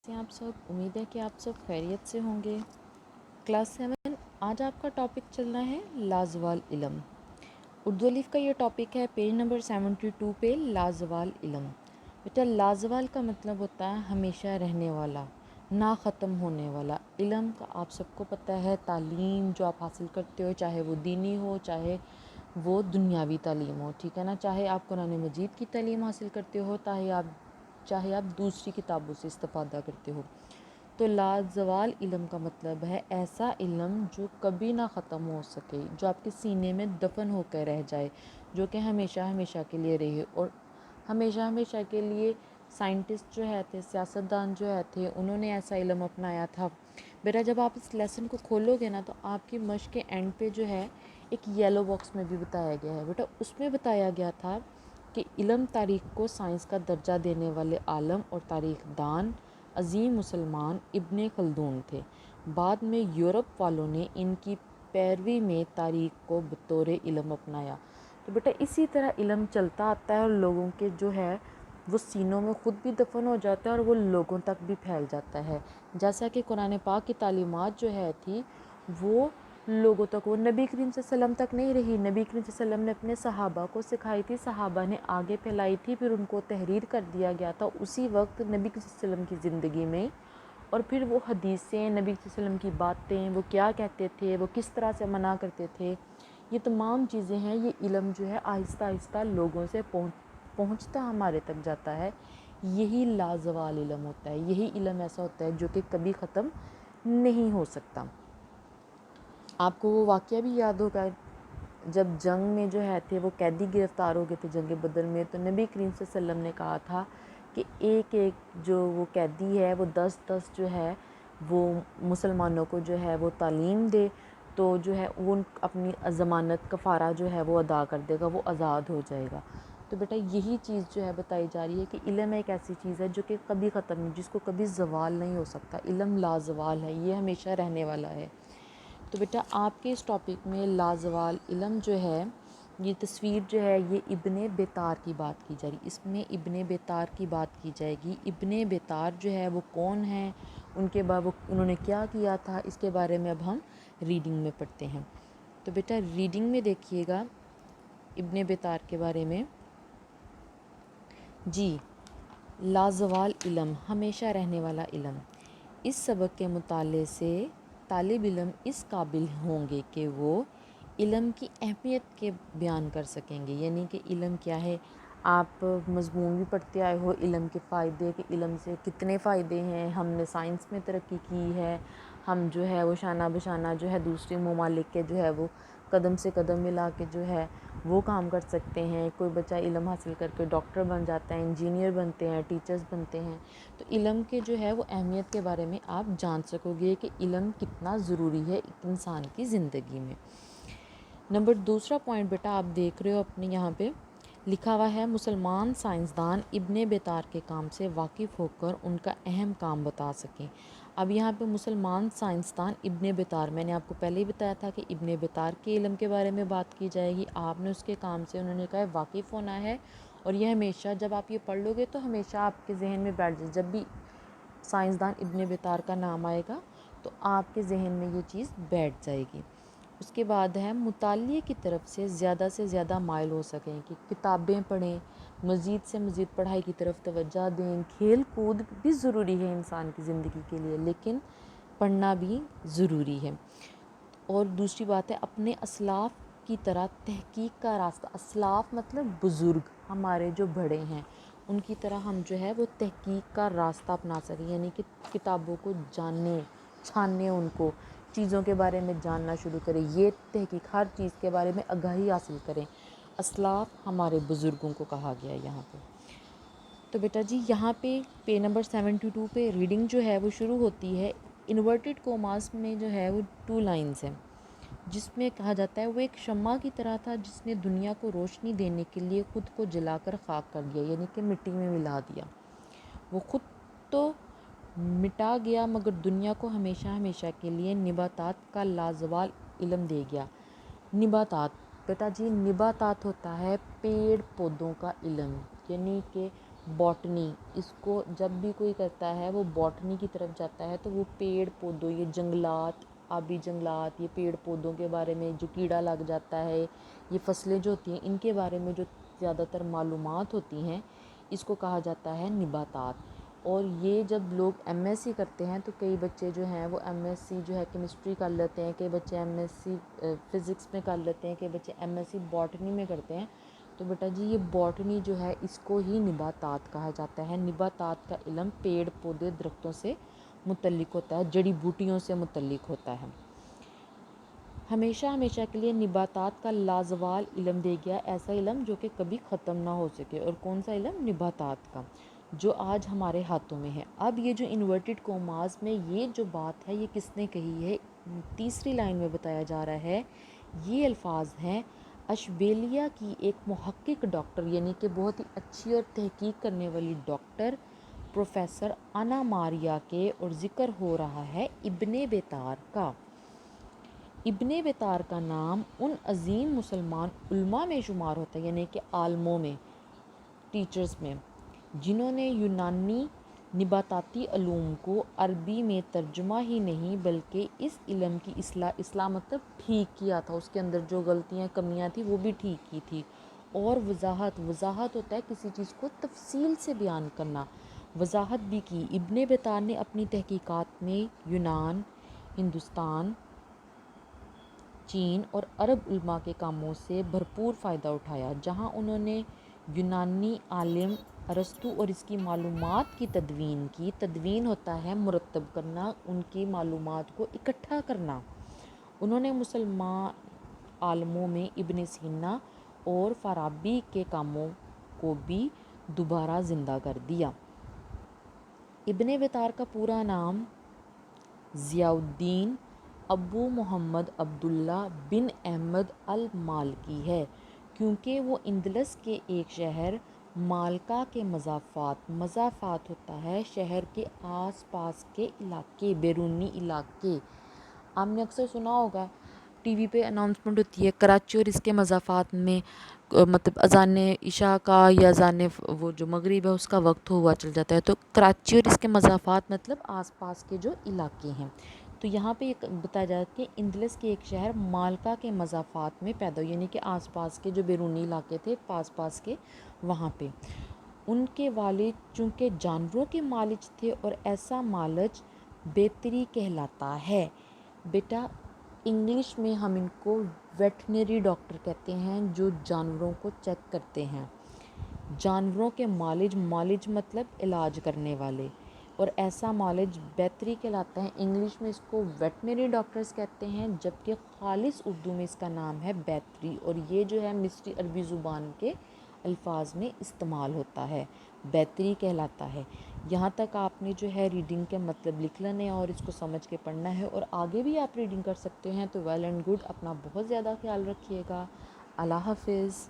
कैसे हैं आप सब। उम्मीद है कि आप सब खैरियत से होंगे। क्लास 7 आज आपका टॉपिक चलना है लाजवाल इलम। उर्दू अलिफ का ये टॉपिक है पेज नंबर 72 पे लाजवाल इलम। बेटा लाजवाल का मतलब होता है हमेशा रहने वाला, ना ख़त्म होने वाला। इलम का आप सबको पता है तालीम जो आप हासिल करते हो, चाहे वो दीनी हो चाहे वो दुनियावी तालीम हो, ठीक है ना। चाहे आप कुरान मजीद की तालीम हासिल करते हो, चाहे आप दूसरी किताबों से इस्तिफ़ादा करते हो। तो लाजवाल इल्म का मतलब है ऐसा इल्म जो कभी ना ख़त्म हो सके, जो आपके सीने में दफन होकर रह जाए, जो कि हमेशा हमेशा के लिए रहे। और हमेशा हमेशा के लिए साइंटिस्ट जो है थे, सियासतदान जो है थे, उन्होंने ऐसा इल्म अपनाया था। बेटा जब आप इस लेसन को खोलोगे ना तो आपकी मश्क के एंड पे जो है एक येलो बॉक्स में भी बताया गया है। बेटा उसमें बताया गया था कि इल्म तारीख़ को साइंस का दर्जा देने वाले आलम और तारीख़ दान अज़ीम मुसलमान इब्ने खल्दून थे। बाद में यूरोप वालों ने इनकी पैरवी में तारीख़ को बतौर इल्म अपनाया। तो बेटा इसी तरह इल्म चलता आता है और लोगों के जो है वो सीनों में ख़ुद भी दफन हो जाता है और वो लोगों तक भी फैल जाता है। जैसा कि कुरान पाक की तालीमात जो है थी वो लोगों तक, वो नबी करीम सल्लल्लाहु अलैहि वसल्लम तक नहीं रही। नबी करीम सल्लल्लाहु अलैहि वसल्लम ने अपने सहाबा को सिखाई थी, सहाबा ने आगे फैलाई थी, फिर उनको तहरीर कर दिया गया था उसी वक्त नबी करीम सल्लल्लाहु अलैहि वसल्लम की ज़िंदगी में। और फिर वो हदीसें, नबी सल्लल्लाहु अलैहि वसल्लम की बातें, वो क्या कहते थे, वो किस तरह से मना करते थे, ये तमाम चीज़ें हैं। ये इल्म जो है आहिस्ता आहिस्ता लोगों से पहुँचता हमारे तक जाता है। यही लाजवाल इल्म होता है। यही इल्म ऐसा होता है जो कि कभी ख़त्म नहीं हो सकता। आपको वो वाक़या भी याद होगा जब जंग में जो है थे वो कैदी गिरफ़्तार हो गए थे जंग बदर में, तो नबी करीम सल्लल्लाहु अलैहि वसल्लम ने कहा था कि एक एक जो वो कैदी है वो 10-10 जो है वो मुसलमानों को जो है वो तालीम दे, तो जो है वो अपनी ज़मानत कफ़ारा जो है वो अदा कर देगा, वो आज़ाद हो जाएगा। तो बेटा यही चीज़ जो है बताई जा रही है कि इल्म एक ऐसी चीज़ है जो कि कभी ख़त्म नहीं, जिसको कभी ज़वाल नहीं हो सकता। इल्म लाजवाल है, ये हमेशा रहने वाला है। तो बेटा आपके इस टॉपिक में लाजवाल इल्म जो है, ये तस्वीर जो है ये इब्ने बेतार की बात की जा रही। इसमें इब्ने बेतार की बात की जाएगी। इब्ने बेतार जो है वो कौन है, उनके बाद वो उन्होंने क्या किया था, इसके बारे में अब हम रीडिंग में पढ़ते हैं। तो बेटा रीडिंग में देखिएगा इब्ने बेतार के बारे में। जी, लाजवाल इल्म, हमेशा रहने वाला इल्म। इस सबक के मुताले से तालिब इल्म इस काबिल होंगे कि वो इल्म की अहमियत के बयान कर सकेंगे। यानी कि इल्म क्या है, आप मज़मून भी पढ़ते आए हो इल्म के फ़ायदे, कि इल्म से कितने फ़ायदे हैं। हमने साइंस में तरक्की की है, हम जो है वो शाना बशाना जो है दूसरे ममालिक के जो है वो कदम से कदम मिला के जो है वो काम कर सकते हैं। कोई बच्चा इल्म हासिल करके डॉक्टर बन जाता है, इंजीनियर बनते हैं, टीचर्स बनते हैं। तो इल्म के जो है वो अहमियत के बारे में आप जान सकोगे कि इल्म कितना ज़रूरी है एक इंसान की ज़िंदगी में। नंबर दूसरा पॉइंट बेटा आप देख रहे हो अपने यहाँ पे लिखा हुआ है, मुसलमान साइंसदान इब्ने बेतार के काम से वाकिफ़ होकर उनका अहम काम बता सकें। अब यहाँ पे मुसलमान साइंसदान इब्ने बेतार, मैंने आपको पहले ही बताया था कि इब्ने बेतार के इल्म के बारे में बात की जाएगी। आपने उसके काम से उन्होंने कहा है वाकिफ़ होना है, और ये हमेशा जब आप ये पढ़ लोगे तो हमेशा आपके जहन में बैठ जाए। जब भी साइंसदान इब्ने बेतार का नाम आएगा तो आपके जहन में ये चीज़ बैठ जाएगी। उसके बाद है मुतालिए की तरफ से ज़्यादा माइल हो सकें, कि किताबें पढ़ें, मज़ीद से मज़ीद पढ़ाई की तरफ तवज्जो दें। खेल कूद भी ज़रूरी है इंसान की ज़िंदगी के लिए, लेकिन पढ़ना भी ज़रूरी है। और दूसरी बात है अपने असलाफ़ की तरह तहकीक का रास्ता, असलाफ़ मतलब बुज़ुर्ग, हमारे जो बड़े हैं उनकी तरह हम जो है वो तहकीक का रास्ता अपना सकें। यानी कि किताबों को जानने, छानने, उनको चीज़ों के बारे में जानना शुरू करें। ये तहकीक, हर चीज़ के बारे में आगाही हासिल करें। असलाफ़ हमारे बुज़ुर्गों को कहा गया है यहाँ पे। तो बेटा जी यहाँ पे पेज नंबर 72 पे रीडिंग जो है वो शुरू होती है। इन्वर्टेड कोमास में जो है वो 2 लाइन्स हैं, जिसमें कहा जाता है वो एक शम्मा की तरह था जिसने दुनिया को रोशनी देने के लिए ख़ुद को जलाकर खाक कर दिया, यानी कि मिट्टी में मिला दिया। वो ख़ुद तो मिटा गया मगर दुनिया को हमेशा हमेशा के लिए निबातात का लाजवाल इल्म दे गया। निबातात बेटा जी, निबातात होता है पेड़ पौधों का इल्म, यानी कि بوٹنی، اس کو جب بھی کوئی کرتا ہے وہ بوٹنی کی طرف جاتا ہے تو وہ پیڑ پودوں، یہ جنگلات، آبی جنگلات، یہ پیڑ پودوں کے بارے میں جو کیڑا لگ جاتا ہے، یہ فصلیں جو ہوتی ہیں ان کے بارے میں جو زیادہ تر معلومات ہوتی ہیں، اس کو کہا جاتا ہے نباتات۔ اور یہ جب لوگ ایم ایس سی کرتے ہیں تو کئی بچے جو ہیں وہ ایم ایس سی جو ہے کیمسٹری کر لیتے ہیں، کئی بچے ایم ایس سی فزکس میں کر لیتے ہیں، کئی بچے ایم ایس سی باٹنی میں کرتے ہیں۔ تو بیٹا جی یہ باٹنی جو ہے اس کو ہی نباتات کہا جاتا ہے۔ نباتات کا علم پیڑ پودے درختوں سے متعلق ہوتا ہے، جڑی بوٹیوں سے متعلق ہوتا ہے۔ ہمیشہ ہمیشہ کے لیے نباتات کا لازوال علم دے گیا، ایسا علم جو کہ کبھی ختم نہ ہو سکے۔ اور کون سا علم؟ نباتات کا، جو آج ہمارے ہاتھوں میں ہے۔ اب یہ جو انورٹڈ کوماز میں یہ جو بات ہے یہ کس نے کہی ہے؟ تیسری لائن میں بتایا جا رہا ہے، یہ الفاظ ہیں اشبیلیہ کی ایک محقق ڈاکٹر، یعنی کہ بہت ہی اچھی اور تحقیق کرنے والی ڈاکٹر پروفیسر انا ماریا کے، اور ذکر ہو رہا ہے ابن بیطار کا۔ ابن بیطار کا نام ان عظیم مسلمان علماء میں شمار ہوتا ہے، یعنی کہ عالموں میں، ٹیچرز میں، جنہوں نے یونانی نباتاتی علوم کو عربی میں ترجمہ ہی نہیں بلکہ اس علم کی اصلاح مطلب ٹھیک کیا تھا، اس کے اندر جو غلطیاں کمیاں تھیں وہ بھی ٹھیک کی تھی۔ اور وضاحت ہوتا ہے کسی چیز کو تفصیل سے بیان کرنا، وضاحت بھی کی۔ ابن بیطار نے اپنی تحقیقات میں یونان، ہندوستان، چین اور عرب علماء کے کاموں سے بھرپور فائدہ اٹھایا، جہاں انہوں نے یونانی عالم ارسطو اور اس کی معلومات کی تدوین کی۔ تدوین ہوتا ہے مرتب کرنا، ان کی معلومات کو اکٹھا کرنا۔ انہوں نے مسلمان عالموں میں ابن سینا اور فارابی کے کاموں کو بھی دوبارہ زندہ کر دیا۔ ابن بیطار کا پورا نام ضیاء الدین ابو محمد عبداللہ بن احمد المالکی ہے، کیونکہ وہ اندلس کے ایک شہر مالکا کے مضافات ہوتا ہے شہر کے آس پاس کے علاقے، بیرونی علاقے۔ آپ نے اکثر سنا ہوگا ٹی وی پہ اناؤنسمنٹ ہوتی ہے کراچی اور اس کے مضافات میں، مطلب اذان عشاء کا یا اذان وہ جو مغرب ہے اس کا وقت ہوا چل جاتا ہے، تو کراچی اور اس کے مضافات مطلب آس پاس کے جو علاقے ہیں۔ تو یہاں پہ یہ بتایا جاتا ہے کہ اندلس کے ایک شہر مالکا کے مضافات میں پیدا ہوئی، یعنی کہ آس پاس کے جو بیرونی علاقے تھے پاس کے، وہاں پہ ان کے والد چونکہ جانوروں کے مالج تھے، اور ایسا مالج بیطری کہلاتا ہے۔ بیٹا انگلش میں ہم ان کو ویٹنری ڈاکٹر کہتے ہیں، جو جانوروں کو چیک کرتے ہیں۔ جانوروں کے مالج مطلب علاج کرنے والے، اور ایسا مالج بیطری کہلاتا ہے۔ انگلش میں اس کو ویٹنری ڈاکٹرز کہتے ہیں، جبکہ خالص اردو میں اس کا نام ہے بیطری، اور یہ جو ہے مصری عربی زبان کے الفاظ میں استعمال ہوتا ہے، بیطری کہلاتا ہے۔ یہاں تک آپ نے جو ہے ریڈنگ کے مطلب لکھ لینے ہیں اور اس کو سمجھ کے پڑھنا ہے، اور آگے بھی آپ ریڈنگ کر سکتے ہیں، تو ویل اینڈ گڈ۔ اپنا بہت زیادہ خیال رکھیے گا۔ اللہ حافظ۔